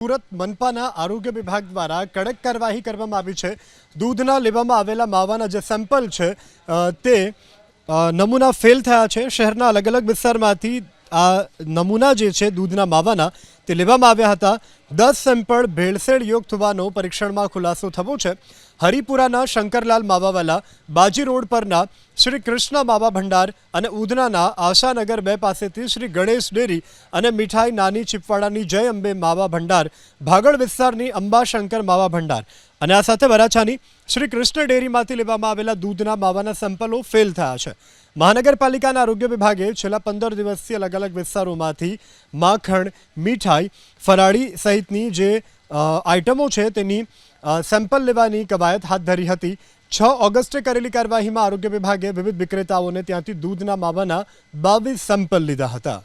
સુરત મનપાના આરોગ્ય વિભાગ દ્વારા કડક કાર્યવાહી કરવામાં આવી છે। દૂધના લેવામાં આવેલા માવાના જે સેમ્પલ છે તે નમૂના ફેલ થયા છે। શહેરના અલગ અલગ વિસ્તારમાંથી આ નમૂના જે છે દૂધના માવાના તે લેવામાં આવ્યા હતા। 10 સેમ્પલ ભેળસેળ યુક્ત હોવાનો પરીક્ષણમાં ખુલાસો થયો છે। હરિપુરાના શંકરલાલ માવાવાલા, બાજી રોડ પરના શ્રી કૃષ્ણ માવા ભંડાર અને ઉધનાના આશાનગર 2 પાસેથી શ્રી ગણેશ ડેરી અને મીઠાઈ નાની ચીપવાડાની જય અંબે માવા ભંડાર, ભાગળ વિસ્તારની અંબાશંકર માવા ભંડાર અને આ સાથે વરાછાની શ્રી કૃષ્ણ ડેરીમાંથી લેવામાં આવેલા દૂધના માવાના સેમ્પલો ફેલ થયા છે। મહાનગરપાલિકાના આરોગ્ય વિભાગે છેલ્લા 15 દિવસથી અલગ અલગ વિસ્તારોમાંથી માખણ, મીઠાઈ, ફરાળી સહિતની જે આઇટમો છે તેની સેમ્પલ લેવાની કવાયત હાથ ધરી હતી। 6 ઓગસ્ટે કરેલી કાર્યવાહીમાં આરોગ્ય વિભાગે વિવિધ વિક્રેતાઓને ત્યાંથી દૂધના માવાના 22 સેમ્પલ લીધા હતા।